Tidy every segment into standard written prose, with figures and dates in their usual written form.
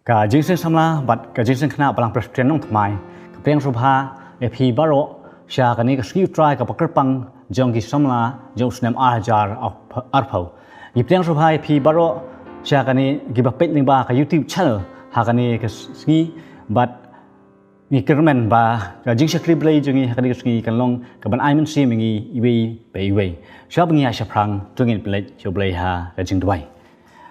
Ka Jingiaseng samla bat ka Jingiaseng Khynnah Balang Presbyterian Nongthymmai ka pdiang sngewbha phi baro sha ka ni ka skiu try ka pakerpang jong ki samla jong snem arjar arphau i pdiang sngewbha phi baro sha ka ni giba pet lingba ka YouTube channel ha ka ni ka ski bat ni kermen ba ka Jingiaseng U Blei jongi ha ka ni ski kan long ka ban ai men si mingi iwi pe iwi sha bangi a sha prang jongin plei U Blei ha ka jing duai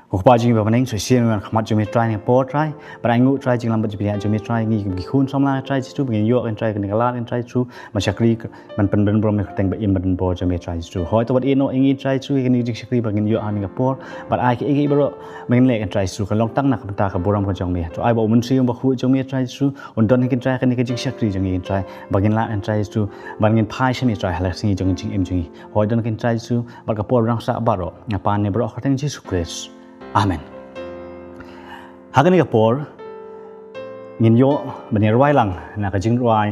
Kupa jing ba maning sosial dengan khamat jumi try ni po try barangu try jing lambat jumi jumi try ngi gi khun samla try chu bangin yo kan try kan galat kan try chu machakri man pen ben brom ni teng ba im ban bo jumi try chu hoi to wat ino ingi try chu kan jing sakri bangin yo an ga por but ai ki bro mangin le kan try chu kan long tang nak ta ka boram ko jong me to ai ba mun si ba khu jong me try chu on don kan try kan jing sakri jong ni try bangin la kan try chu bangin phai chami try hala singi jong jing im jing hoi don kan try chu ba ka por rang sa baro ngapan ne bro khateng Jesus Christ Amen. Hagan ka por ngin yo banir wai lang na ka jing rwai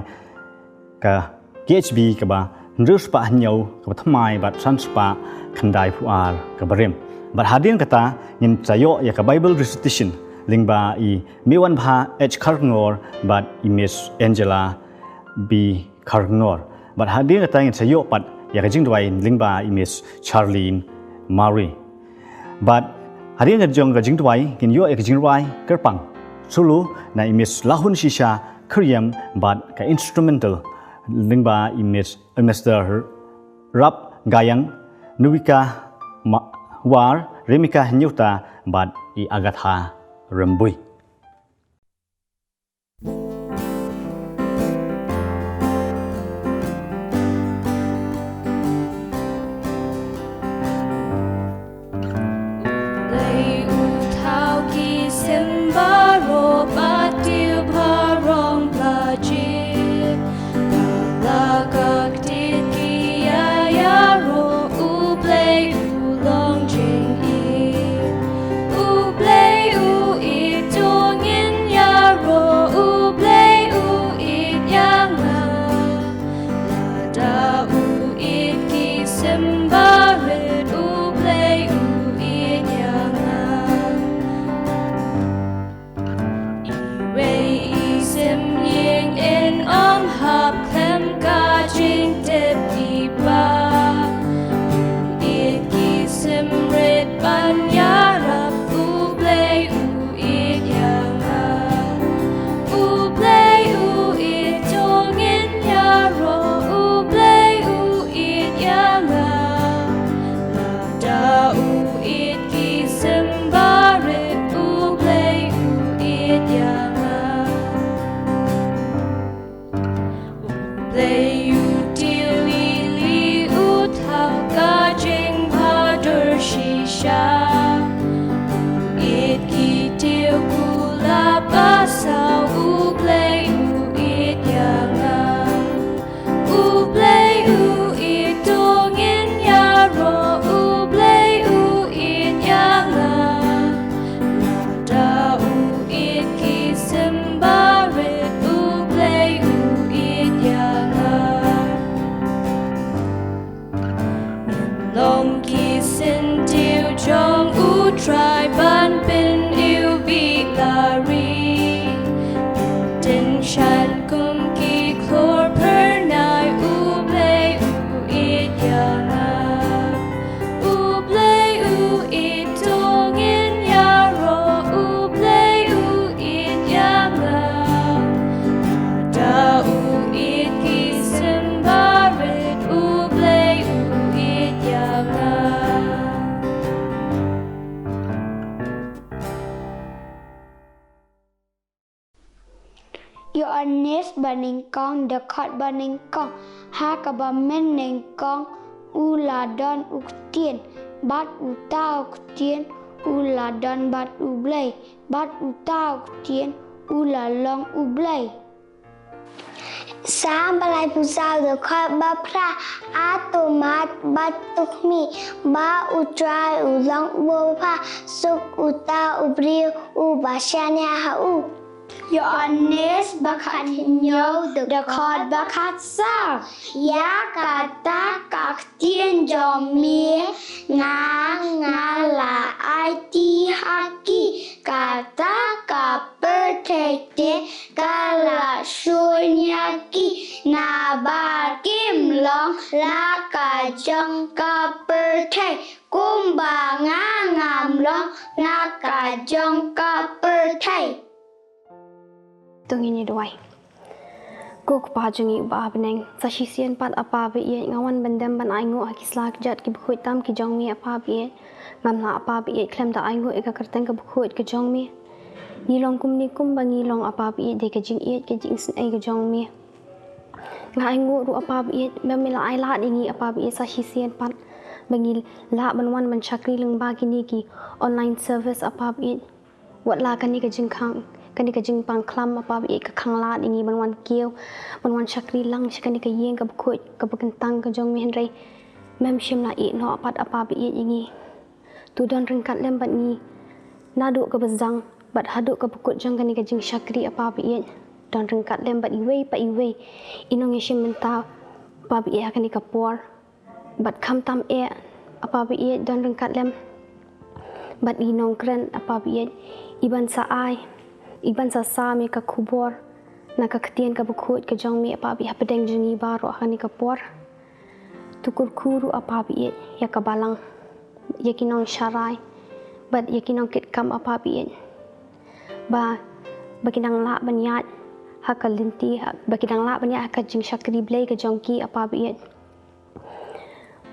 ka PHB ka ba ndus pa hanyo ka thamai ba transpa khandai puar ka barim but hadin kata ngin chayo ya ka Bible recitation lingba I miwan bha H Kyrkhu but I Miss Angela B Kyrkhu but hadin kata ngin chayo pat ya ka jing rwai lingba I Miss Charlene Marie but hari ini jong ka jing tuai kin yo ek jing rai kerpang sulu na imis lahun shisha kriam but ka instrumental lingba imis Mr. Rap Gayang Nuwika War Remika Nyuta but I Agatha Rembui Yo anis baning kong dekat baning kong ha ka ba men ning kong uladon uktien bat uta uktien uladon bat U Blei bat uta uktien ulalong U Blei Sam balai pusau dekat ba pra atomat batukmi ba utrai ulang upa suk uta ubriu u basyanya ha u Yohanes bakat hinyau dekat bakat sao. Ya kata kaktian jomi ngala aiti haki kata kapertete kala sunyaki nabakim long laka jong kaperte kumbanga ngamlong laka jong kaperte. Tungin doai. Kuk pa jungi ba beneng sa sisian pat apa be ye ngawan bendem ban aingo akislak jat ki bukhuit tam ki jong mi apa be ngamla apa be ye klem da aingo eka kerteng ka bukhuit ki jong mi nilong kum ni kum bangi long apa be de ka jing ye ka jing sin ai ka jong mi nga aingo ru apa be ye memila ai la dingi apa be sa sisian pat bangi la banwan ban chakri leng ba ki ni ki online service apa be wat la kan ni ka jing khang kani ka jing pang klam apa bi ka khangla dingi banwan kieu banwan chakri lang shikani ka yeng ka bkhoi ka bakantang ka jong mi henrei mem shim la i no apat apa bi yingi tu don ring kat lem bat ni nadu ka bazang bat hadu ka bukut jang kani ka jing chakri apa bi yen don ring kat lem bat iwei pa iwei inong shim menta apa bi ya kani ka por bat kham tam e apa bi ye don ring kat lem bat inong kren apa bi yen iban sa ai iban sa mi ka kubor na ka ktian ka bukhut ka jong mi apa bi hapedeng jungi baro hani ka por tukur kuru apa bi ya ka balang yakinong sharai bat yakinong kit kam apa bi ba bakinang la banyat hakal linti bakinang la banyat ka jing shakri blei ka jong ki apa bi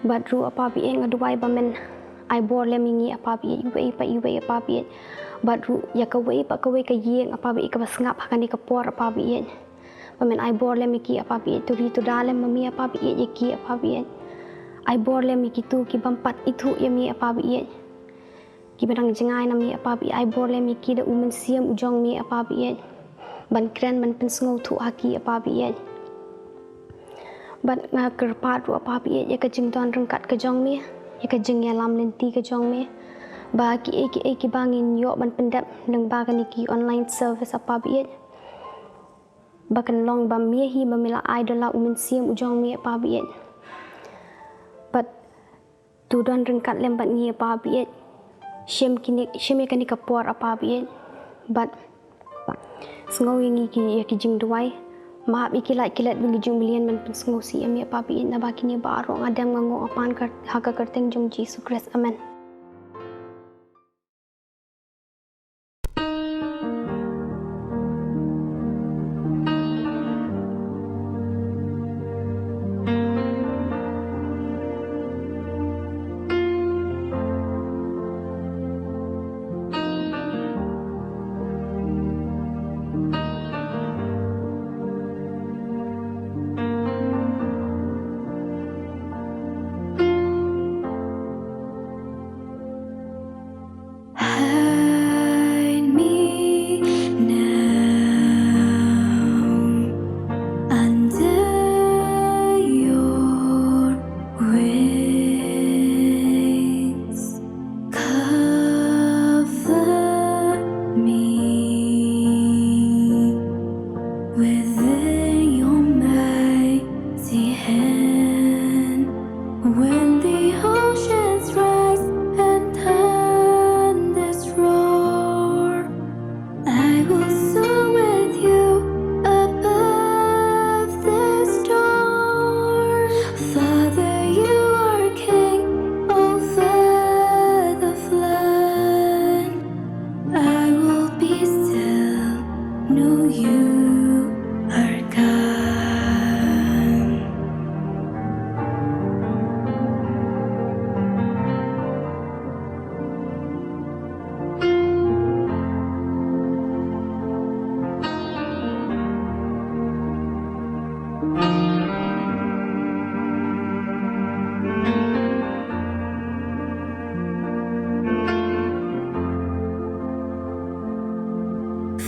bat ru apa bi ngaduai ba men ai bor lemingi apa bi iwei apa bi badru ya ka wei pa ka wei ka yeng apa bi ka basngap hakani ka por apa bi yen pamen ai bor le miki apa bi turi tu dalem mami apa bi ye ki apa bi yen ai bor le miki tu ki bampat itu ya mi apa bi yen ki badang jengai na mi apa bi ai bor le miki da umen siam ujong mi apa bi yen ban kren ban pensngau thu haki apa bi yen ban nga kerpat ru apa bi ye ka jing don rengkat ka jong mi ya ka jing ya lam lenti ka jong mi ba ki bangin yo ban pendap nang ba kan ki online service apa bi ba kan long ba mi hi ba mila idol la umin siam ujong mi apa bi but tu don rengkat lem bat ni apa bi shem kan ni kapor apa bi but sngau ngi ki ya ki jing duai ma bi ki lai kilat bi jung bilian man pun sngau si ami apa bi na ba ki ni ba ro ngadam ngango apan kar haka kerteng jong Jesus Christ amen.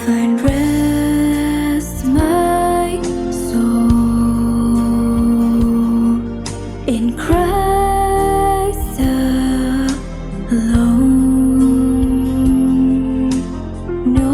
Find rest, my soul, in Christ alone. No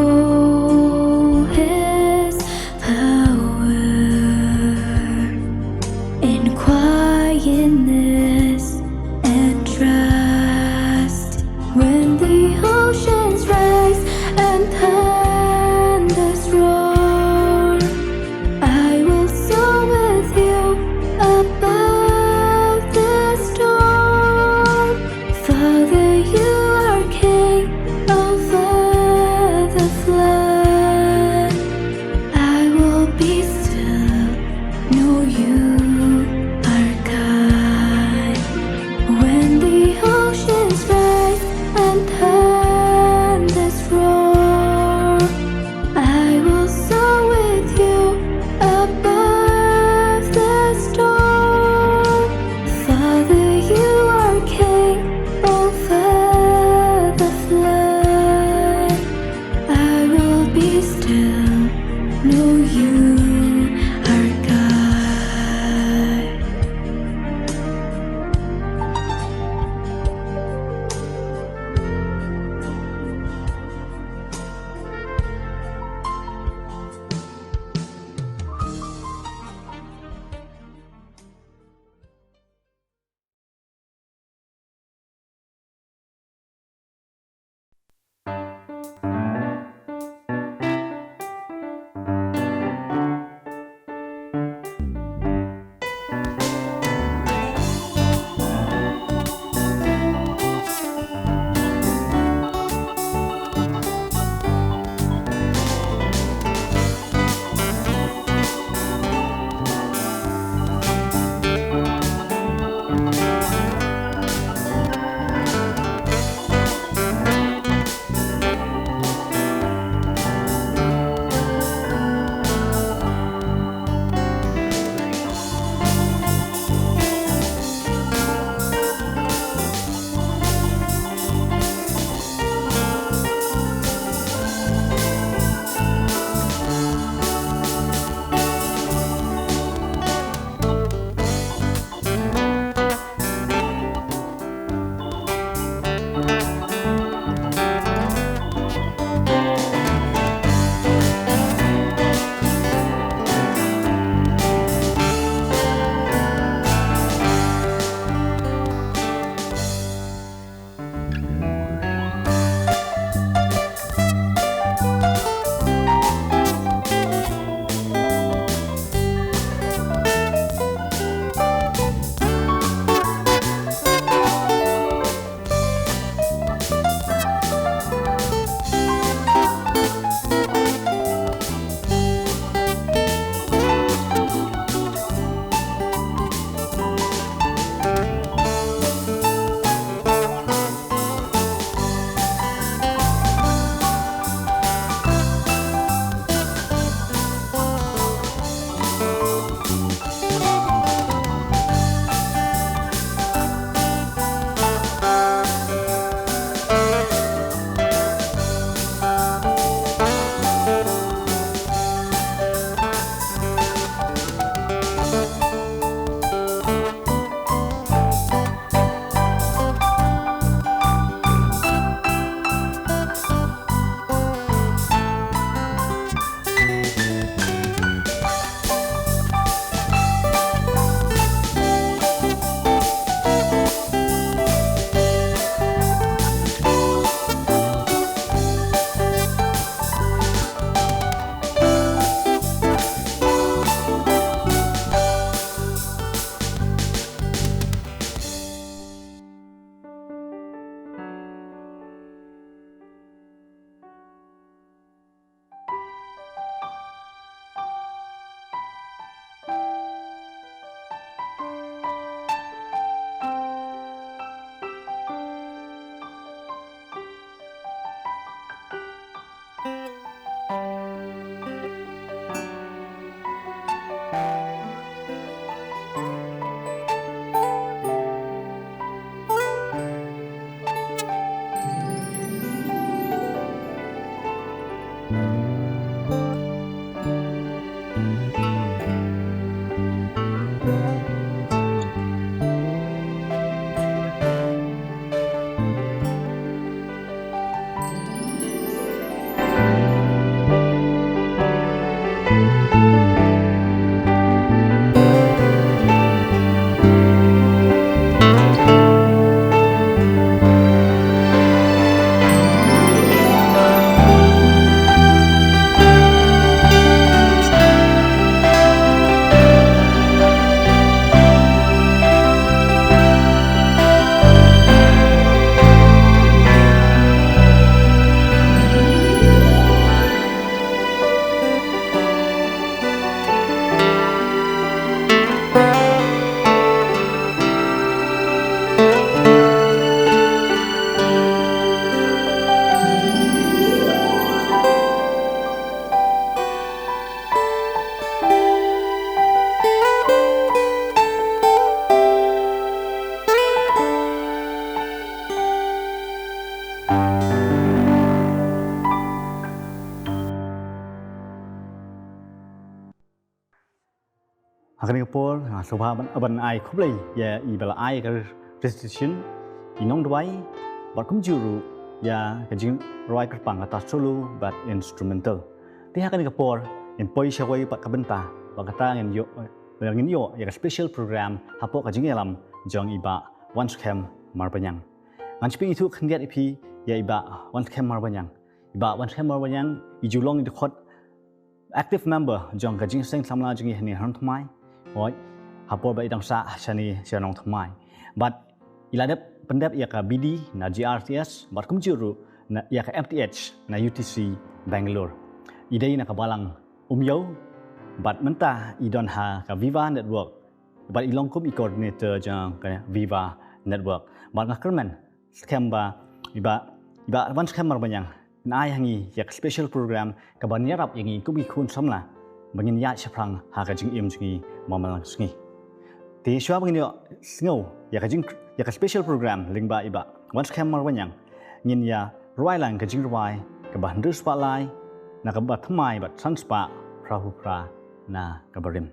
Hakan ni kapor subha ban ai khublei ya I bala ai ka restriction I Nongthymmai bat kum juru ya ka jing roi kerpang ata solo but instrumental. Ti hakan ni kapor in poi shawai pat kabenta bakata ngin yo ya special program hapo ka jing elam jong iba once cam marbanyang. Ngan sping itu khendiat ipi ya iba once cam marbanyang. Iba once cam marbanyang I julong I khot active member jong ka Jingiaseng Khynnah jingi hani Nongthymmai. Oi hapo ba idang sa sani sia Nongthymmai. But iladep pendep ya ka BD na GRTS bat kum juru na ya ka MTH na UTC Bangalore. Idai na ka Balang umyo bat mentah idon ha ka Viva Network. Bat ilongkum I coordinator jang ka Viva Network. Bat ngakermen scam ba iba wan scam marbanyang. Na hangi ya special program ka banyarap yangi kubi khun samla bangin ya chaprang ha ka jing im jingi mamalang sngi. Ti shwa bangin yo sngo ya ka special program lingba iba wan scam marbanyang ngin ya roilang ka jing roi ka ban dus pa lai na ka bat thmai bat sanspa prahupra na ka barim.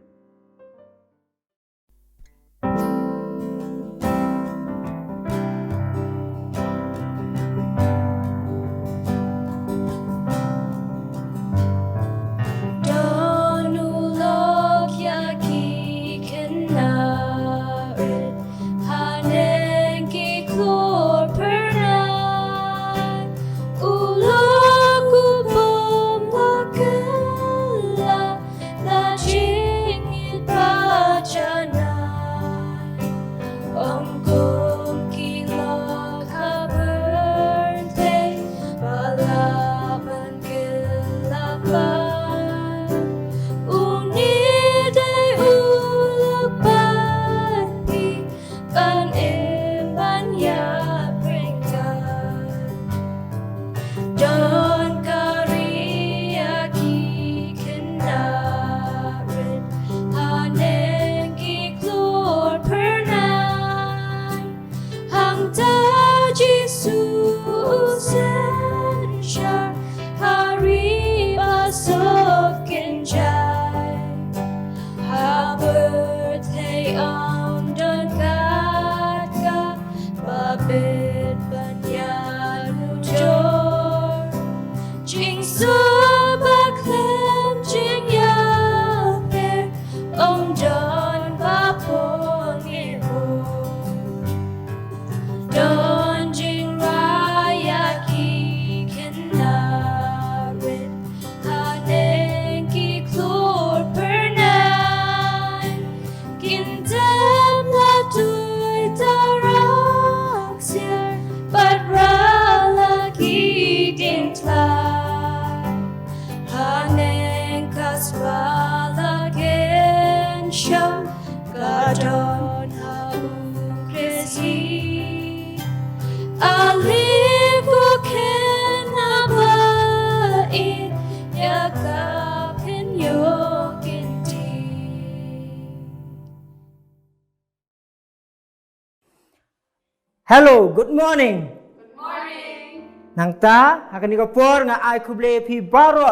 Hello, good morning. Good morning. Nangta, akan ikapor nga ay kublay pi baro.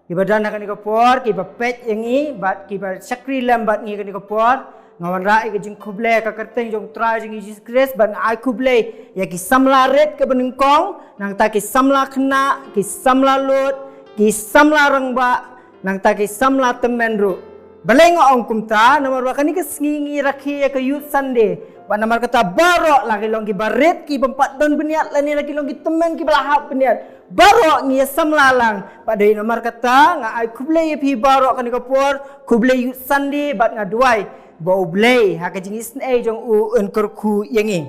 Ibadan akan ikapor, kiba pet yangi, bat kiba sakri lambat ngi akan ikapor. Ngawan rai ke jing kublay ka kerteng jong try jing Jesus Christ ban ay kublay ya ki samla red ke benengkong, nangta ki samla kena, ki samla lut, ki samla rangba, nangta ki samla temenru. Baleng ong kumta, nomor wakani ke sngingi rakhi ya ke youth Sunday. Ba namar kata barok lagi long ki baret ki bempat don beniat lani lagi long ki temen ki belahap beniat barok ni samlalang pada namar kata nga ai kublay pi barok kan kapor kublay sandi bat nga duai U Blei ha ka jingis ai jong u en kyrkhu yangi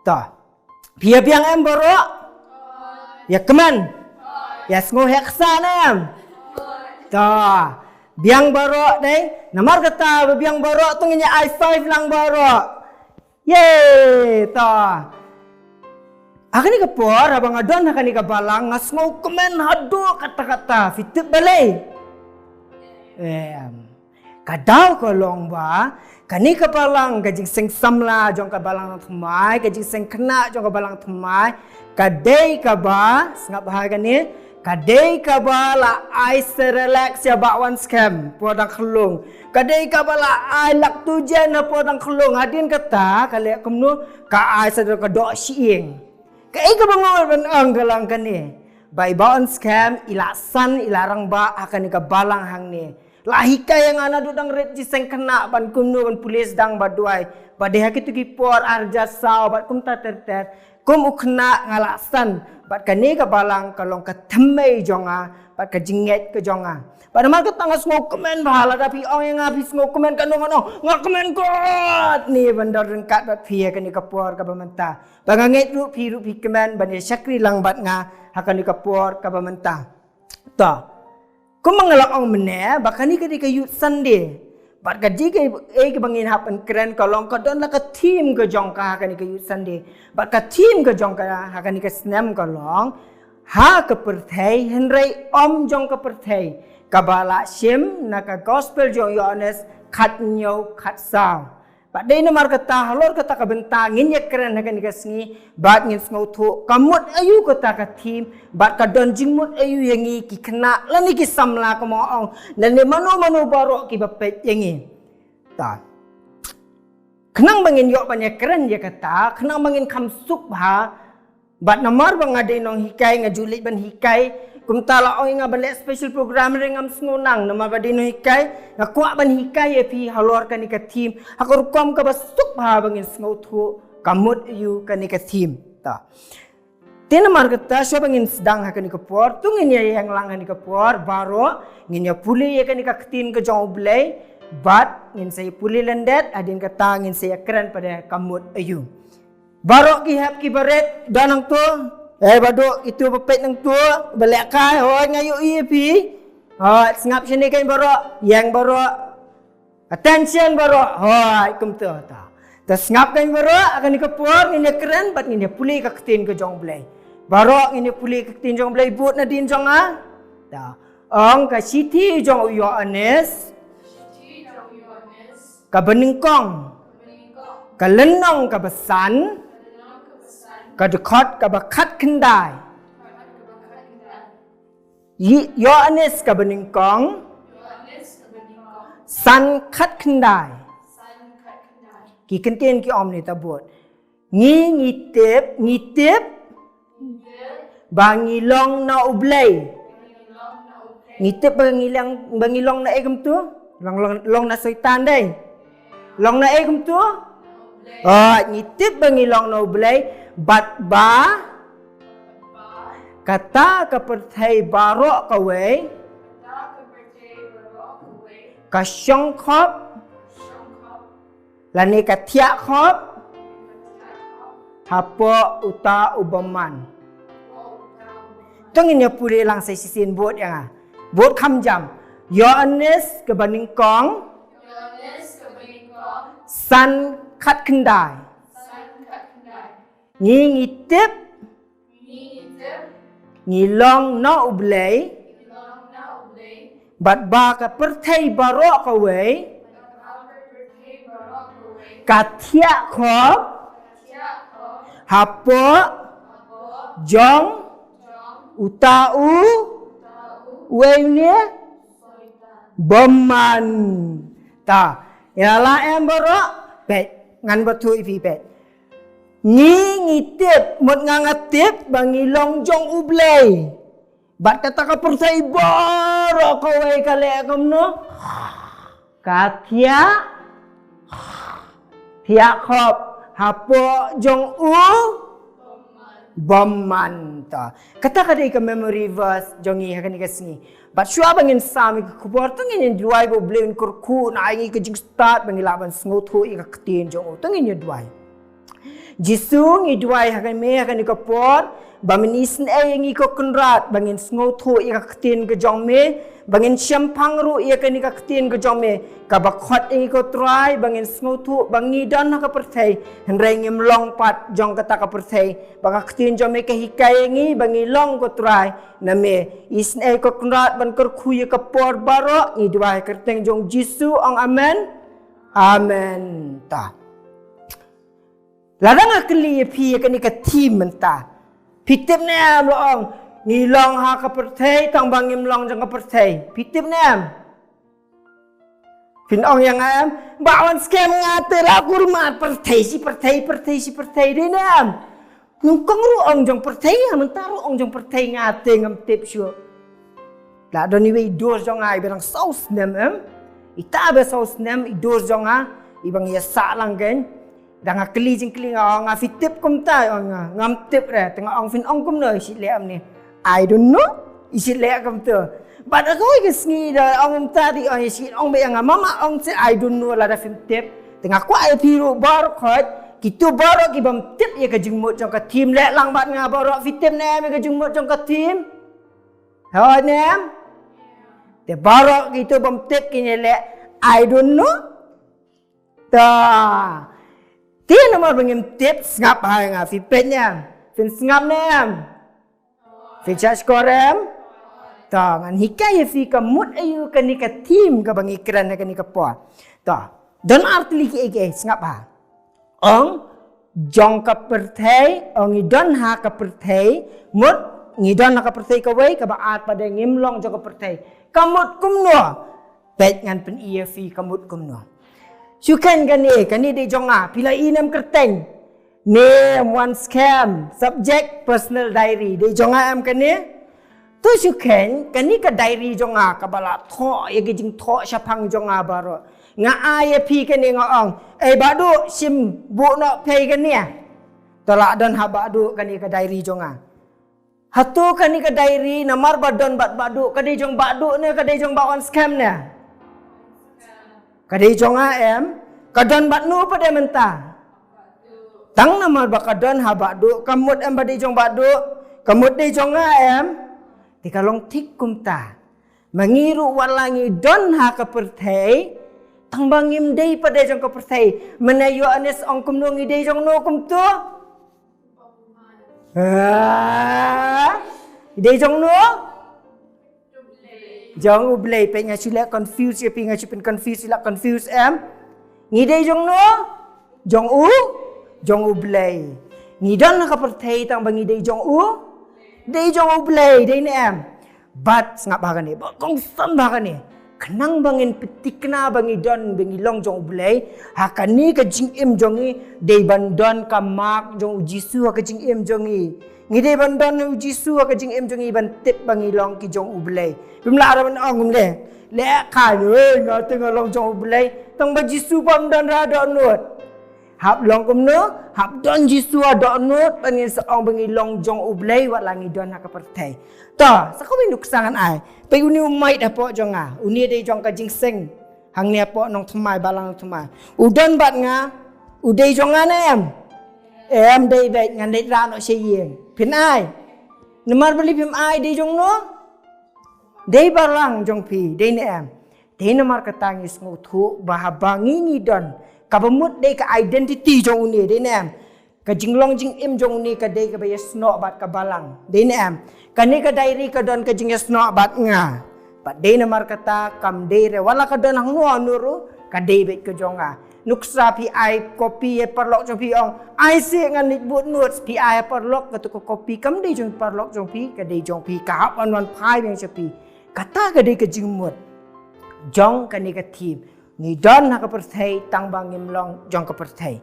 ta pia piang em barok ya keman ya sngo heksan em ta biang barok dai namar kata biang barok tu nya i5 lang barok. Yeay, ta. Akan ni kapor, abang adon akan ni kabalang ngasngau kemen hado kata-kata fitip balai. Kadau kolong ba, kani kabalang Jingiaseng samla jong kabalang Nongthymmai, Jingiaseng Khynnah jong kabalang Nongthymmai, kadai kaba sengap bahagian ni kadai kabala ai serelak sia bakwan scam podang kelung kadai kabala ai lak tujan na podang kelung hadin kata kale kumnu ka ai sedar ka dok siing kai ka bangol ban ang galang kani bai bakwan scam ilasan ilarang ba akan ka balang hang ni lahika yang ana dudang Jingiaseng Khynnah ban kumnu ban pulis dang baduai badai hakitu ki por arja saw bat kum ta ter kum ukna ngalasan bat kani ka balang kalong ka thammai jonga bat ka jinget ka jonga pada mal ka tanga ngok komen bahala tapi ong yang habis ngok komen kan ngok komen kot ni bandar rengkat bat phia kani ka por ka bamenta banganget ru phi komen bani sakri lang bat nga hakani ka por ka bamenta ta kum mangalak ong mene bakani ka di ka yut sande bat ka di ke bangin hapan keren kalong ka don la ka team ka jong ka hakani ka yut sande bat ka team ka jong ka hakani ka snam kalong ha ka perthai henrai om jong ka perthai kabala sim na ka gospel jong yones khat nyau khat saw bat dei na mar kata halor kata ka bentangin ya keren hakani ka sngi bat ngin sngo thu kamut ayu kata ka team bat ka don jingmut ayu yangi ki kena lani ki samla ka moong dan ni manu barok ki bapet yangi ta kenang bangin yok banyak keren ya kata kenang bangin kam sngewbha bat namar bang ade nong hikai ngajulit ban hikai kum tala oi nga balek special program rengam sngonang nama bade nong hikai ngakwa ban hikai epi halor kan ka team akor kom ka sngewbha bangin sngo thu kamut yu kan ka team ta Tina marketa siapa ngin sedang hakan ka por tungin ya yang lang hakan ka por baro ngin ya puli ya kan ka ketin ke jong U Blei bat ngin saya puli lendet adin kata ngin saya keren pada kamut ayu baro ki hap ki baret danang tu bado itu pepet nang tu belak kai ho ngayu i pi sngap sini kan baro yang baro attention baro ho kum tu ta sngap kan baro akan ka por ngin ya keren bat ngin ya puli ka ketin ke jong U Blei barok ini puli ke tin jong Blei but na din jong ta ong ka siti jong uyo anes ka beningkong ka lenong ka besan ka dekot ka bakat kendai yo anes ka beningkong san khat kendai ki kentien ki om ni tabut ngitip bangilong na U Blei ngitip bangilong na egam tu long na syaitan dai long na egam tu ngitip bangilong na U Blei bat ba kata ka perthai barok ka we ka syong khop lani ka thiak khop hapo uta ubaman tungin ya puli lang sa sisin bot yang bot kham jam yones ke beningkong san khat kendai ngitip ngilong na U Blei bat ba ka perthai barok ka we ka thiak khop hapo jong utau wene beman ta yala em baro pet ngan batu ipi pet ngitip mot ngangatip bangilong jong U Blei bat kata ka percaya baro ko we kale kamno katia khop hapo jong Baman ta kata kadai ka memory verse jongi hakan ka singi bat syua bangin sami ka kubor tungin duai bo blin kyrkhu na ngi ka jing start bangilaban sngo thu i ka ktin jong tungin duai jisu ngi duai hakan me hakan ka por baminisn ngi ko kunrat bangin sngo thu i ka ktin ka jong me bangin syampang ru i ka ni ka ktin ka jong me ka bakhot ngi ko try bangin sngo thu bangi dan ka perthai hendrai ngim long pat jong kata ka perthai baka ktin jong me ka hikai ngi bangi long ko try na me isn ko kunrat ban kyrkhu i ka por baro ngi duai kerteng jong jisu ong amen ta ladang akli pi ka ni ka team menta pitip ne am loong ngilong ha ka perthei tang bangim long jong ka perthei pitip nem pin ong yang am bawan scam ngater aku rumah perthei si perthei de nem nungkong ru ong jong perthei mentaru ong jong perthei ngate ngam tip syo la doni we dos jong ai berang saus nem ita be saus nem dos jong ha ibang ya sa lang gen dang akli jing kling ong fitip kum ta ong ngam tip re tengah ong fin ong kum no si le am ni I don't know isi le kum tu but aku is ngi da ong ta di ong si ong be nga mama ong se I don't know la da film tip tengah ku ai piru bar khot kitu bar ki bam tip ye ka jingmut jong ka team le lang bat nga bar fitip ne me ka jingmut jong ka team ho nem te bar kitu bam tip ki ne le I don't know ta tin nomor bangim tip ngap ha nga fi pen nya fin ngap nem fi charge korem ta ngan hikai fi ka mut ayu ka ni ka team ka bangi kran ka ni ka po ta don artli ki ege ngap ha ong jong ka perthei ong i don ha ka perthei mut ngi don ha ka perthei ka wei ka ba at pada ngimlong jong ka perthei kamut kumno pet ngan pen ia fi kamut kumno Syukan kani di jonga pila inam kerteng name one scam subject personal diary di jonga am kani tu syukan kani ka diary jonga ka bala tho ye jing tho syapang jonga baro nga ai pi kani ngong badu sim bu no pei kani tolak don ha badu kani ka diary jonga hatu kani ka diary namar badon badu kadi jong badu ne kadi jong ba one scam ne kadai jonga em kadon batnu pada menta tang nama bakadon ha badu kamut em badai jong badu kamut dei jonga em tikalong tik kumta mangiru walangi don ha ka perthei tang bangim dei pada jong ka perthei menayu anes ong kumno ngi dei jong no kum tu dei jong no Jong U Blei pe nga sila confuse ye pi nga chipin confuse sila confuse em ngidei jong no jong U Blei ngidon ka perthei tang bangi dei jong U Blei dei ne em bat ngap ba ni ba kong sam ba ni kenang bangin petikna bangi don bangi long jong U Blei hakani ka jing em jongi dei bandon ka mak jong Jisu ka jing em jongi ngidei bandon Jisu ka jing em jongi ban tip bangi long ki jong U Blei bimla ra ban ong le kha ni nga tengah long jong U Blei tang ba Jisu pam dan ra do nut hap long kum no hap don Jisu do nut bangin sa ong bangi long jong U Blei wat langi don ha ka perthei ta sa ko minuk sangan ai pe uni umai da po jonga uni dei jong ka jingseng hang ne po Nongthymmai Balang Nongthymmai udon bat nga udei jonga ne em dei vet ngan dei ra no se yeng pin ai namar beli pim ai dei jong no dei Balang jong pi dei ne em dei namar katangis nguthu bahabangi ni don kabamut dei ka identity jong uni dei ne em ka jinglong jing im jong uni ka dei ka bayas no bat ka Balang dei ne em kani ka diary ka don ka jingas no bat nga bat dei namar kata kam dei re wala ka don hang no nuru ka dei bet ka jonga nuksa pi ai copy e parlok jong pi ong ai se ngan nit but notes pi ai parlok ka tu ko copy kam dei jong parlok jong pi ka dei jong pi ka hap an phai beng chapi kata ka dei ka jingmut jong kani ka team ni don ha ka perthei tang bangim long jong ka perthei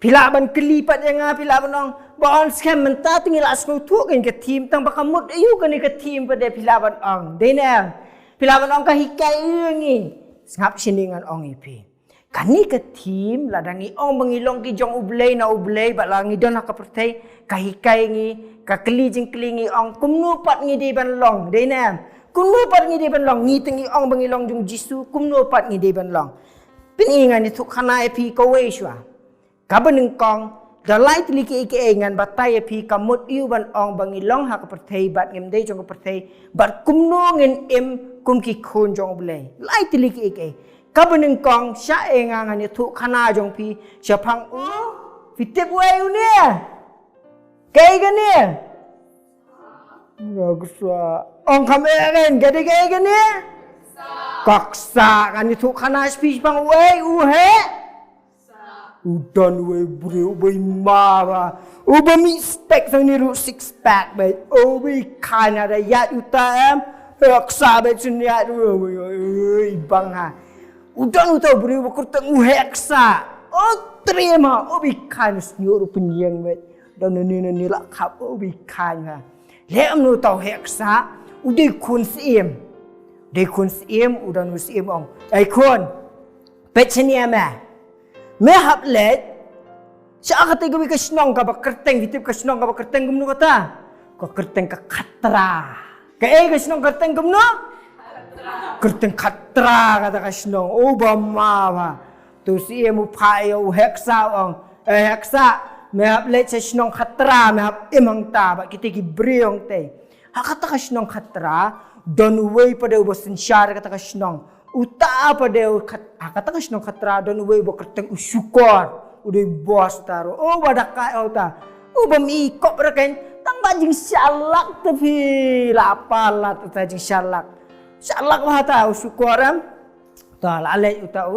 pila ban kelipat yang pila banong bon scam menta tingil asno tu kan ka team tang bakamut ayu kani ka team pada pila ban ong dei ne pila ban ong ka hikai ngi ngap siningan ong ipi kani ka team ladangi ong bangilong ki jong U Blei na U Blei ba langi don ka perthei ka hikai ngi ka keli jing klingi ong kumnu pat ngi di ban long dei ne kumnu pat ngi di ban long ngi tingi ong bangilong jong Jisu kumnu pat ngi di ban long piningan ni thuk khana epi ko we shwa ka banung kong dalai tiliki ike ngan batai epi kamut yu ban ong bangilong ha ka perthei bat ngem dei jong ka perthei bat kumnu ngin em kum ki khun jong U Blei lai tiliki ike ka banung kong sha e ngan ni thuk khana jong pi syapang fitip we uni kai ga ni gagsa ong kham e ren ga de kai ga ni kaksa kan ni thuk khana spi pang we u he Udon we beri ubai ma uba mi spek sang ni ru six pack bai ubai kan ada yat utam heksa bai sun yat bang ha udon utau beri ukurtang heksa terima ubai kan senyur penyeng bai dan ni lak kap ubai kan ha lem nu tau heksa udai kun sim dei kun sim udon sim ong ai kun petchenia ma me hap let sa kata gawi ka snong ka ba kerteng ditip ka snong ka ba kerteng gumno kata ko kerteng ka khatra ka ka snong kerteng gumno kerteng khatra kata ka snong ba ma ba tu si mu phai o heksa ong heksa me hap let sa snong khatra me hap imang ta ba kiti ki briong te ha kata ka snong khatra don way pada ubasin syar kata ka snong uta apa dia kata kas nong khatra don we bo kerteng usukor udai bos taro badakai ta bami kop reken tang banjing syalak tapi lapalat ta jing syalak wah ta usukoram ta lalai uta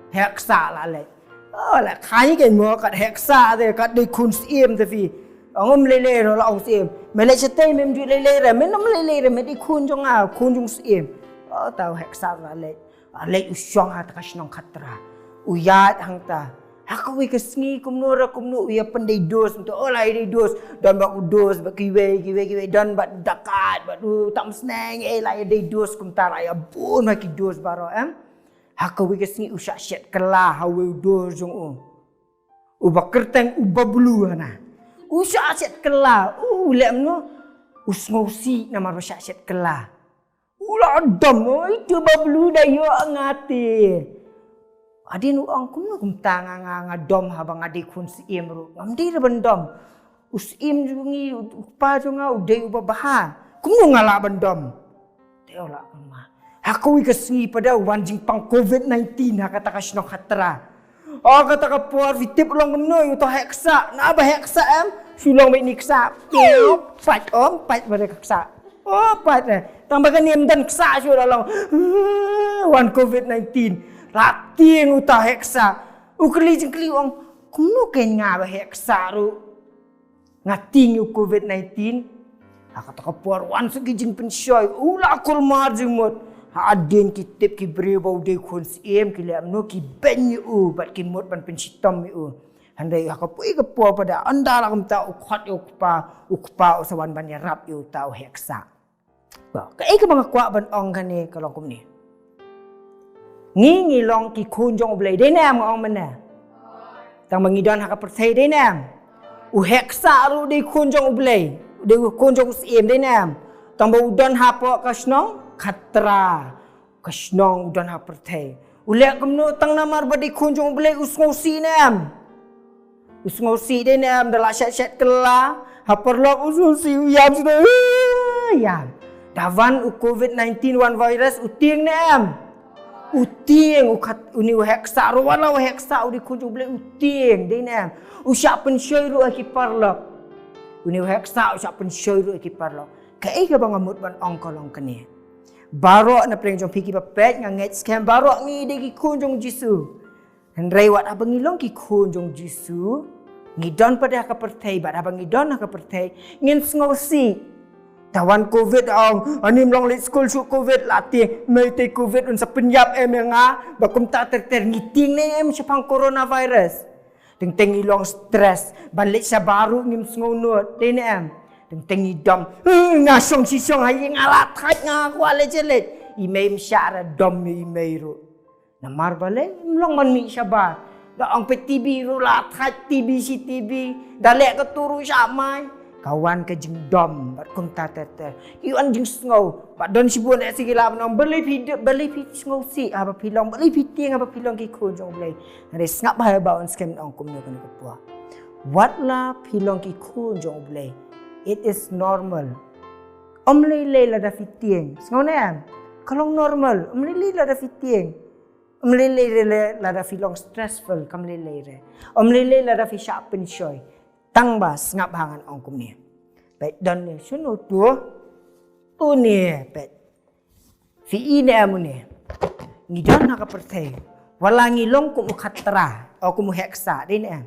heksa lalai la khai ke mo kat heksa de kat de kun sim tapi ngom lele ro la ong sim mele chete mem du lele re men nom lele re me di kun jong sim ta heksa lalai alai usyong hat kasnong khatra uyat hangta aku we kesngi kumnu uya pandai dos untuk olai dei dos dan bak dos bak kiwe dan bak dakat bak du tak mesneng lai dei dos kumtar ay bun bak dos baro aku we kesngi usyak syet kelah hawe dos jong bak kerteng ubablu na usyak syet kelah lemno usngausi nama usyak syet kelah ulah dom itu bablu dayo ngati adin uang kum tanga dom habang adi kun sim ru ngamdi bendom usim jungi pa junga udai ubaha kum ngala bendom teola kema aku ikasngi pada wanjing pang covid-19 kata kasno khatra kata ka por vitip long gemno uto heksa na ba heksa sulong bai niksa pat pada heksa pat tambahkan niam dan ksa syo dalam wan covid-19 rating uta heksa ukli jengkli ong kumno ken nga ba heksa ru ngating covid-19 kata kapor wan segi jing pensyoy ula kul mar jengmot adin kitip ki bribau de kun sim ki lam no ki benyu bat ki mot ban pensitom yu handai hakapui kepo pada andala kum ta ukhat ukpa usawan ban yarap yu tau heksa kai ka mga kwa ban ong kani kalong kum ni ngi long ki kun jong blei de nam ong mana tang mangidon ha ka perthai de nam u heksa ru de kun jong blei de kun jong sim de nam tang ba udon ha po kasnong khatra kasnong udon ha perthai ulek kumno tang namar ba de kun jong blei usngausi nam usngausi de nam dala syat kela ha perlok usngausi yam sudah yam dawan covid-19 wan virus uting nem uting ukat uni heksa ro wala heksa udi kunjung blei uting de nem usyak pensyoy ru aki parlok uni heksa usyak pensyoy ru aki parlok kai ka bangamut ban ong kolong kani barok na preng jong piki papet nganget scam barok ni de ki kunjung jisu hendrai wat abangilong ki kunjung jisu ngidon pada ka perthai bat abangidon ka perthai ngin sngosi tawan covid ong anim long let school shoot covid latih mai te covid un sapenyap nga bakum ta ter ngiting ne sepang coronavirus teng ilong stress balik sa baru ngim sngonot de ne teng idom ngasong sisong hayi ngalat khat nga kwale jelet imem syara dom imei ru namar balik long man mi syaba da ong pe tv ru lat khat tv si tv dalek ke turu samai kawan ke jeng dom bat kum ta ter yu an jeng sngo bat don sibun ek sigila nom beli sngo si apa pilong beli piting apa pilong ki kun jong blei re ngap ba ba on scam ong kum ne ko pua watla pilong ki kun jong blei it is normal omlele la da fiting sngo ne kalong normal omlele la da fiting omlele la da filong stressful kamlele re omlele la da fi sharp pensyoy tang bas ngap hangan ong kum ni pet don ni sunu tu ni pet fi ine amu ni ngidon ha ka perthai wala ngilong kum khatra aku mu heksa dei ne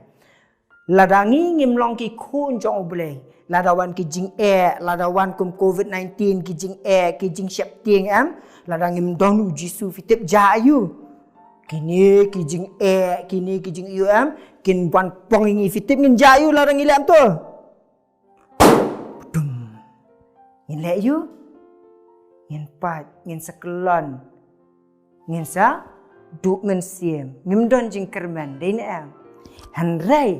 ladangi ngimlong ki khun jong Blei ladawan ki jing ladawan kum covid-19 ki jing ki jing syap tieng ladangim donu jisu fitip jayu kini ki jing kini ki jing kin ban pongingi fitip ngin jayu ladangi lam tu dum ngin le yu ngin pat ngin sekelon ngin sa duk men siem ngim don jing kerman dei ne han rai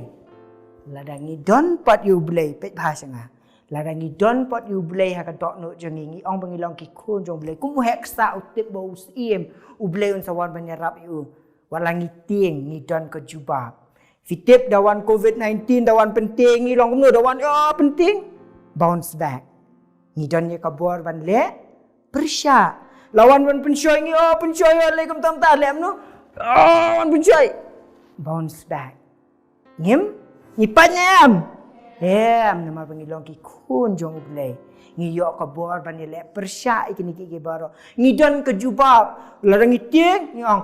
ladangi don pat U Blei pet bahasa nga ladangi don pat U Blei ha ka dok no jengi ngi ong bangilong ki khun jong Blei kum heksa utip bau siem U Blei un sawan banyarap yu walangi tieng ngi don ke jubab fitip dawan covid-19 dawan penting ngi long kum no dawan penting bounce back ngi don ye kabor ban le persya lawan ban pensyoy ngi pensyoy le kum tam ta lem no wan pensyoy bounce back ngim Nipanyam. Nama pangilong ki khun jong U Blei. Ngiyok ka bor ban le persya ikini ki baro. Ngidon ke jubab. Larang tieng ngong.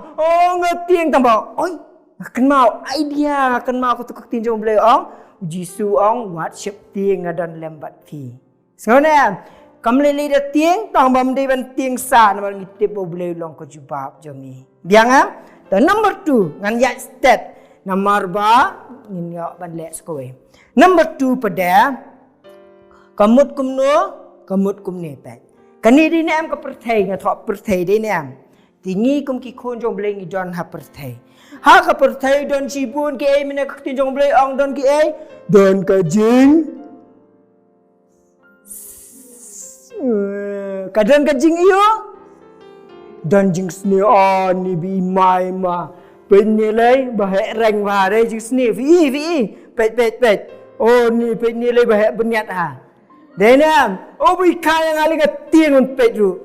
Ngetieng tambah. Oi, akan mau idea akan mau aku tukak tin jong U Blei ong. Jisu ong wat syap tieng ngadon lembat pi. Sengone kamlele da tieng tambah mdei ban tieng sa nama ngitip U Blei long ke jubab jongi. Biang the number 2 ngan yak stat. Nomor ba ngin ban lek skowe. Number 2 pada kamut kum ne pet. Kani di nem ka perthai nga thok perthai di nem. Tingi kum ki khun jong Blei ngi don ha perthai. Ha ka perthai don sibun ki ai mena ka tin jong Blei ong don ki ai don ka jing. Kadang ka jing iyo. Don jing sne ni bi mai ma. Penilai bahaya reng bahare jing sni vi pet ni penilai bahaya berniat ha denam bi kaya ngali ngatin un pet ru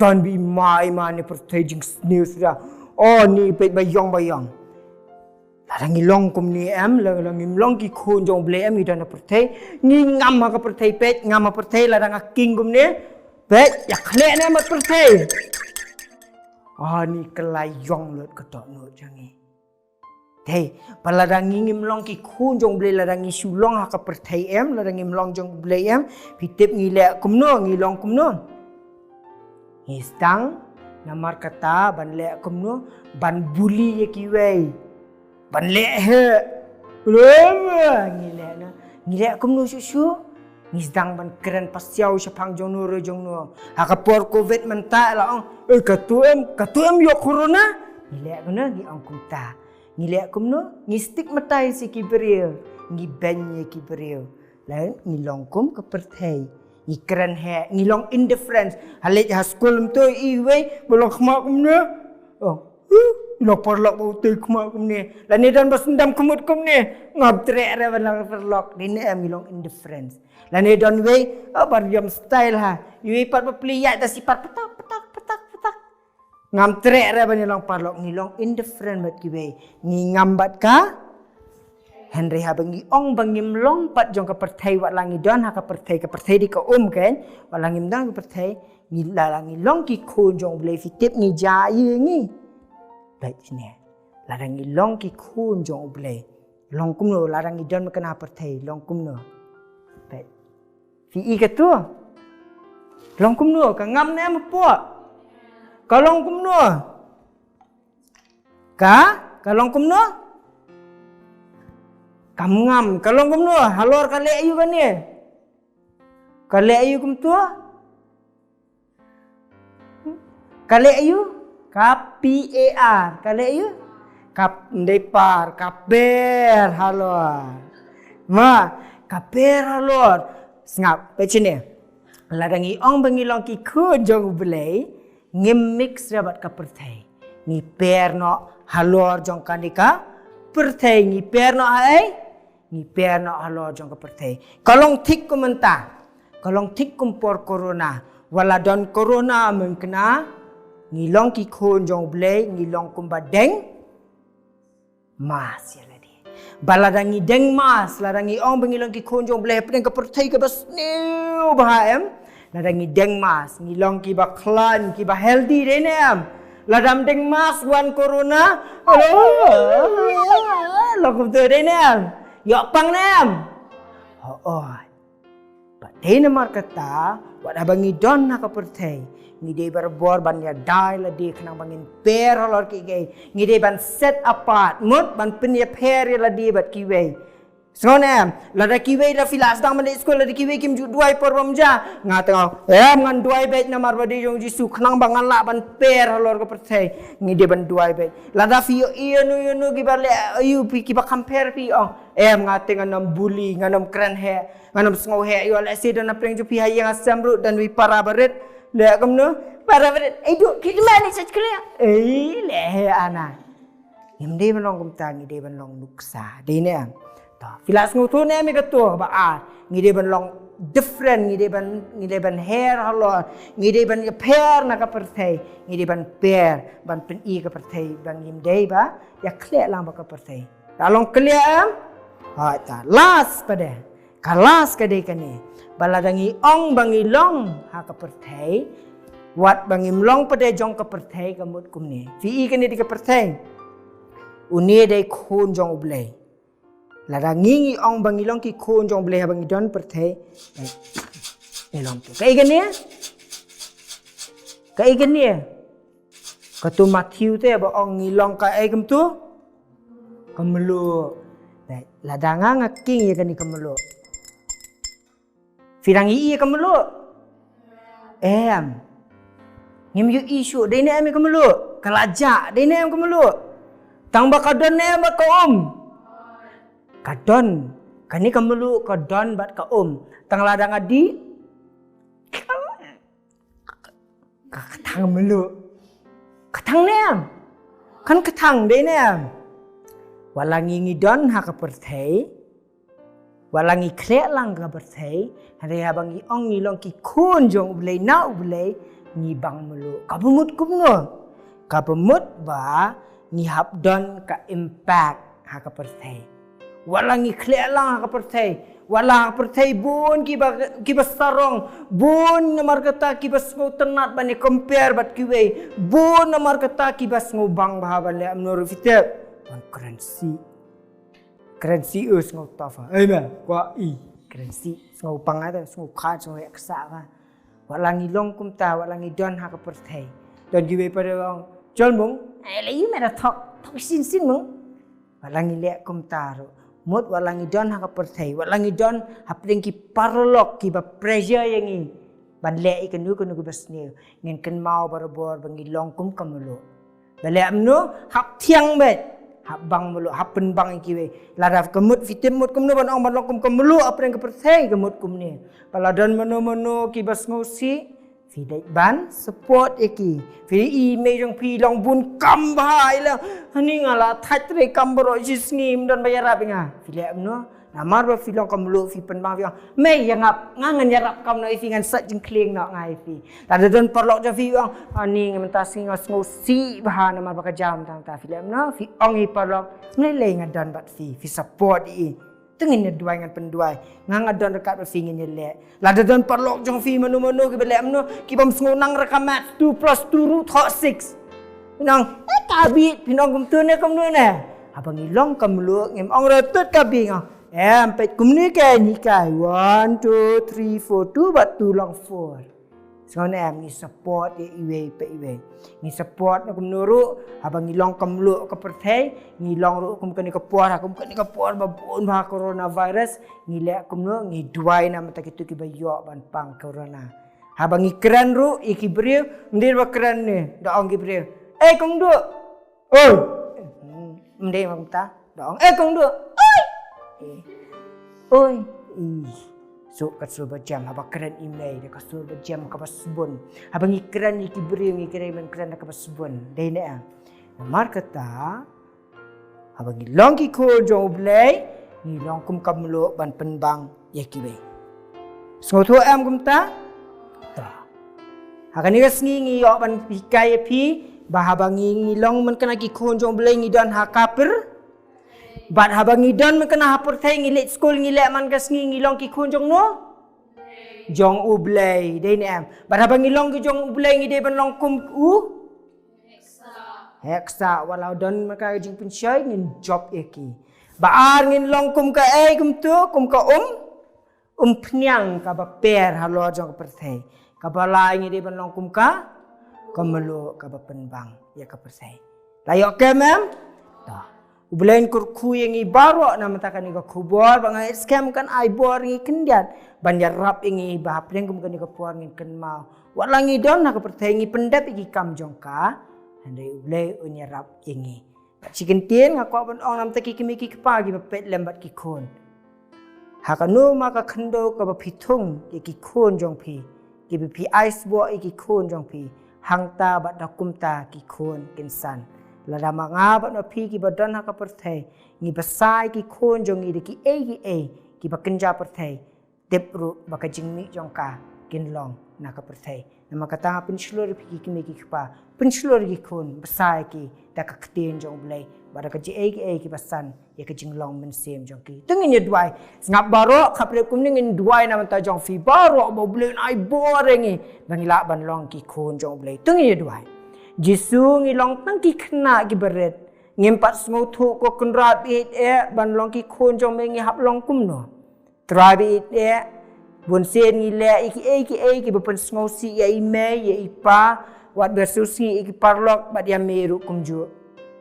ton bi mai ni pertai jing sni sudah ni pet bayong larang ilong kum ni larang imlong ki khun jong Blei mi dan pertai ni ngam ka pertai pet ngam pertai larang king kum ni pet yak le ne mat pertai ni kelayong lot ketok not jangi. Hei, paladangi ngimlong ki khun jong Blei ladangi sulong ha ka perthai ladangi mlong jong Blei pitip ngilek kumno ngilong kumno. Ngistang namar kata ban lek kumno ban buli ye ki wei. Ban lek he. Ngilek kumno susu. Ngisdang ban keren pasiau syapang jong no hakapor covid menta la katuem yo corona ngilek kuna ngi ong kumta ngilek kumno ngistik matai si kibril ngi benye kibril lain ngilong kum ke perthai ngi keren he ngilong indifference halit ha school tu iwe bolong khma kumne lo porlok bau tu khma kumne la ni dan basendam kumut kumne ngab trek re balang porlok ni ngilong indifference lani don wei bariam style ha yui pat pepliat da sifat petak ngam trek re bani long parlok ngilong indifferent bat ki wei ngi ngambat ka Henry ha bangi ong bangim long pat jong ka perthai wat langi don ha ka perthai di ka kan wat langim don ka perthai ngi langi long ki khun jong Blei fitip ngi jayi ngi baik sini larangi long ki khun jong Blei long kumno larangi don makana perthai long kumno Fi katu. Long kumno ka ngam ne mpuak. Ka long kumno. Ka long kumno. Kam ngam ka long kumno halor ka le ayu kan ni. Ka le ayu kum tu. Ka le ayu ka PAR ka le ayu kap ndepar kaper halor. Ma kaper halor. Ngap pecine ladangi ong bangilong ki khun jong Blei ngim mix rabat ka perthai ngi perno halor jong kanika perthai ngi perno halor jong ka perthai kalong thik kumenta kalong thik kumpor corona wala don corona mengkena ngilong ki khun jong Blei ngilong kumbadeng mas baladangi deng mas ladangi ong bangilong ki khun jong Blei pedeng ka perthai ka bas sngewbha ladangi deng mas ngilong ki ba klan ki ba healthy de nem Ladam ding mas wan corona. Lo kum tu dei nem. Yok pang nem. But dei namar kata wat abangi don na ka perthei. Ngi dei berbor ban ya dai la di kenang bangin per lor ki gei. Ngi dei ban set apart mut ban pen ya per la di bat ki wei. Sonem, lada kiwei la filas dang malik sekolah lada kiwei kim ju duai por bamja. Ngatau, ngan duai bet namar badi jong jisu kenang bangan la ban per halor ke percay. Ngi dia ban duai bet. Lada fio ianu kibar le ayu pi kibar compare pi ong. Ngate nganam bully, nganam keren he, nganam sengau he yo le se dan apreng ju pi hayang asam ru dan wi para baret. Le kamno, para baret. Duk kita mana sekolah? Le he ana. Ngim dia ban long kumta, ngi dia ban long nuksa. Dia ni filas ngutu ne mi ketua ba ngide ban long different ngide ban hair halor ngide ban pair na ka perthai ngide ban pair ban pen I ka perthai bang yim dei ba ya khle lang ba ka perthai ta long clear ta last pada kalas ka dei kane baladangi ong bangi long ha ka perthai wat bangim long pada jong ka perthai kamut kumne fi kane di ka perthai uni dei khun jong U Blei Lada ngingi ong bangi long ki khun jong blei bangi don perthai. Long tu. Kai gani. Katu Matthew te ba ong ngilong ka ai kam tu. Kamelu. Lada nga king ya gani kamelu. Firang I kamelu. Ngim yu isu dei ne am kamelu. Kalaja dei ne am kamelu. Tang ba kadon ne ba ka Kadon, kani kamelu kadon bat ka tang ladang adi, katang melu, katang nem, kan katang deh nem, walangi ngidon ha ka perthai, walangi krek lang ka perthai, hari abangi ong ngilong ki khun jong U Blei na U Blei ni bang melu, kabumut kumno, kabumut ba ni habdon ka impact ha ka perthai. Walangi khlek lang ka perthai wala perthai bun kiba sarong bun namar kata kiba sngo tenat bani compare bat kiwei bun namar kata kiba sngo bang bahaban le amnor fitep on currency sngo tafa amen kwa currency sngo pangada sngo khat sngo eksa ka walangi long kumta walangi don ha ka perthai don kiwei pada wang jolmung le you mera thok sin mung walangi le kumta ro mut walangi don ha ka perthai walangi don hapling ki parlok ki ba pressure yangi ban le ikan nu kunu basne ngin kan mau barabor bangi longkum kamulu bale amnu hap thiang bet hap bang mulu hap pen bang ki we ladaf kemut fitim mut kumnu ban ong ban longkum kamulu apreng ka perthai kemut kumne paladon menu ki bas ngosi Fidai ban support eki fi me jong pi long bun kam bahai la hani ngala thach re kam bro jisngim don bayar pinga file amno namar ba fi long kam lu fi pen bang fi me yangap ngangan yarap kam no fi ngan sat jing kling no ngai fi ta don perlok ja fi ong ani ngam sing ngo si bah namar ba ka jam tang ta file amno fi ong i perlok ngai le ngadan bat fi support I tengin duai ngan penduai ngang adon dekat berfingin le la don perlok jong fi menu ki belem no ki bam nang rekamat 2 + 2 root 6 nang kabit pinong kum tu ne abang ilong kam lu ngem ong retut kabing pet kum ni ke ni kai 1 2 3 4 2 bat 2 long 4 Sekarang ni support iwe pe iwe. Ni support na kumnuru habang ngilong kamlu ka perthai ngilong ru kum kani ka puar babun ba coronavirus ngile kumnu ngi duai na mata kitu ki bayo ban pang corona. Habang ikran ru ikibriu ndir ba kran ni da ong kibriu. Kumdu. Oi. Mde mamta da ong kumdu. Oi. So kasur berjam haba keren email de kasur berjam ka basbon habang ikran ikibri ngikran kran ka basbon dei ne mar kata habang long ki ko jo blei ni long kum kamlo ban penbang yakibe so thu am kum ta hakani ka sngi yo ban pikai pi bahabang ngi long man kana ki ko jo blei ngi don hakapir Bat habang ngidon man kena hapur thay ngilit school ngilit man kas ngilong ki khun jong no jong U Blei dei ne am bat habang ngilong ki jong U Blei ngide ban long kum heksa walau don maka jing pensyai ngin job eki baar ngin long kum ka kum tu kum ka pnyang ka ba per halo jong perthai ka balai ngi de ban long kum ka melu ka ba penbang ya ka perthai layok ke mem ta ublain kyrkhu yang i baro na matakan ni ka khubor bangai scam kan ai bor ngi kendian banjar rap ingi ba preng kum kan ni ka por ngin ken mau walangi don na ka perthai ngi pendap iki kam jong ka handai ublei unya rap ingi chicken tien ngako ban ong nam taki kimi ki pa gi pet lembat ki khon hakanu maka khando ka ba phithung ki khon jong phi ki pi ice bo ki khon jong phi hangta ba dakumta ki khon kinsan lada manga ba no phi ki ba don ha ka perthai ngi basai ki khon jong i ki ki ba kenja perthai tepru ba ka jingmi jong ka kinlong na ka perthai nama kata penslur phi kimi ki pa penslur ki khon basai ki da ka ktien jong blai bara ka ji ki basan ya ka jinglong men sem jong ki tengin ye duai ngap baro khapre kum ning duai na ta jong fi baro bo blai ai borengi bangila ban long ki khon jong blai tengin ye duai jisu ngi long tang ki khna ki beret ngimpat smau thu ko kunrat it ban long ki khon jong me ngi hap long kum no trabi it bun sen ngi le ki bepen smau si ya ime ya ipa wat bersusi iki parlok bat ya meru kumju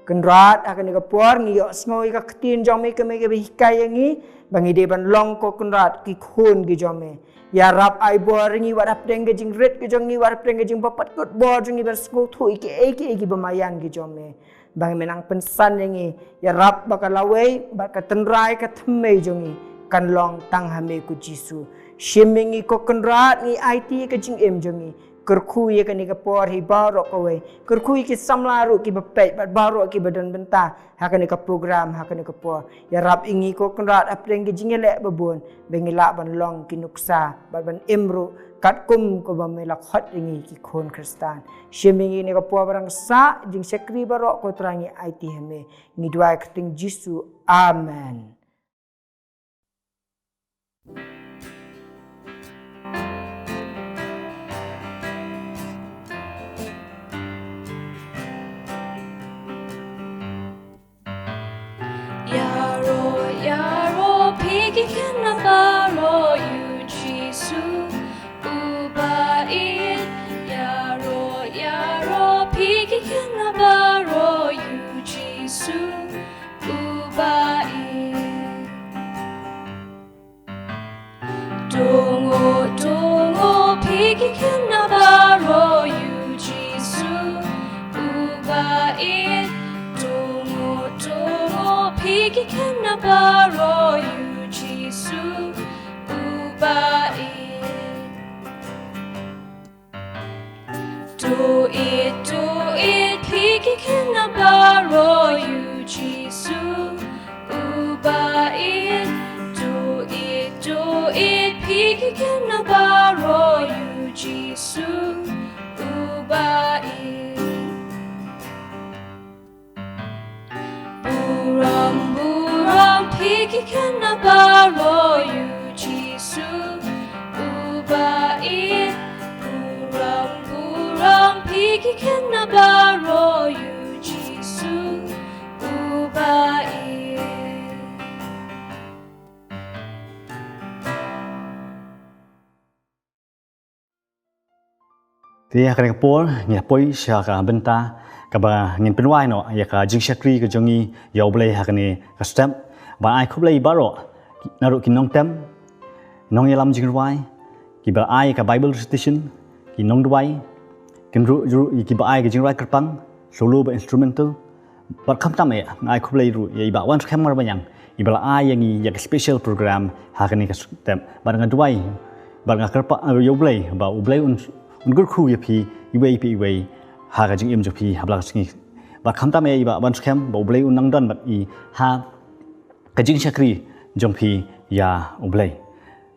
kenrat akan ka por ngi yo smau ka ktin jong me ke hikai ngi bangi de ban long ko kenrat ki khon gi jome ya rap ai bor ngi wat ap deng jing red ki jong ngi wat deng jing papat kot bor jing ber smau thu iki bemayan gi jome bang menang pensan ngi ya rap bakal lawei bat ka tenrai ka thmei jongi kan long tang hame ku jisu shimingi ko kenrat ngi IT ka jing em jongi kyrkhu ye kan ka por hi baro ko we kyrkhu ki samlaru ki bepet bat baro ki badan benta hakan ka program hakan ka por ya rap ingi ko kenrat apreng ki jingele babon bengila ban long ki nuksa ban emru kat kum ko ba melak hot ingi ki khon kristan shimingi ne ka por barang sa jing sekri baro ko trangi IT hame ngi dua keting jisu amen. Yaro, pigi khynnah baro you jisu ubain. Yaro, pigi khynnah baro you jisu ubain. Dongo, pigi khynnah baro you jisu ubain. Pigi khynnah baro you jisu ubain. Do it, pigi khynnah baro you jisu ubain. Do it, pigi khynnah baro you jisu ubain. Buram, pigi khynnah baro you jisu ubain. Buram, pigi khynnah baro you jisu ubain. Ti akan ka por ngi poi sha ka benta ka ba ngin penwai no ya ka jing shakri ka jongi U Blei hakani ka stem ba ai khu blei baro naru ki nongtem nong yalam jing ruai ki ba ai ka bible recitation ki nong duai kin ru ki ba ai ka jing ruai kerpang solo ba instrumental ba kham tam ai khu blei ru ya ba wan khamar ba yang i ba ai yang ya special program hakani ka stem ba ngan duai ba nga kerpa U Blei ba U Blei un kyrkhu ye phi iwei ha ga jing em jo phi habla singi ba khamta me ba ban skhem bo blei unang dan bat I ha ka jing shakri jong phi ya U Blei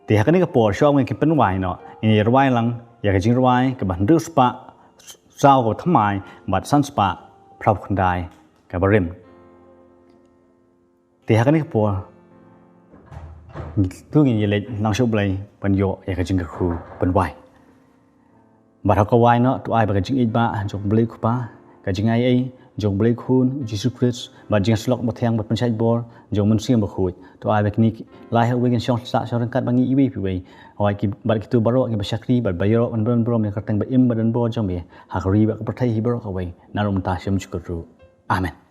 ti ha ka ni ka por shom ngi pen wai no ni rwai lang ya ka jing rwai ka ban ru spa sao ko thamai bat san spa prab khandai ka barim ti ha ka ni ka por tu ngi le nang U Blei ban yo ya ka jing kyrkhu ban wai bà thọ câu ai nó tụi ai bà cái chữ ít ba chụp lấy của ba cái chữ ai ấy jong Blei khun Jesus Christ ba jing slok ba thang ba panchai bor jong mun siam ba khoi to ai ba kini lai ha wegen shong sa shong kat bangi iwi pi wei hoi ki ba ki tu baro ki ba shakri ba bayro on bron bro me ka tang ba im ba dan bo jong me ha ri ba ka prathai hi baro ka wei narum ta sham chukru amen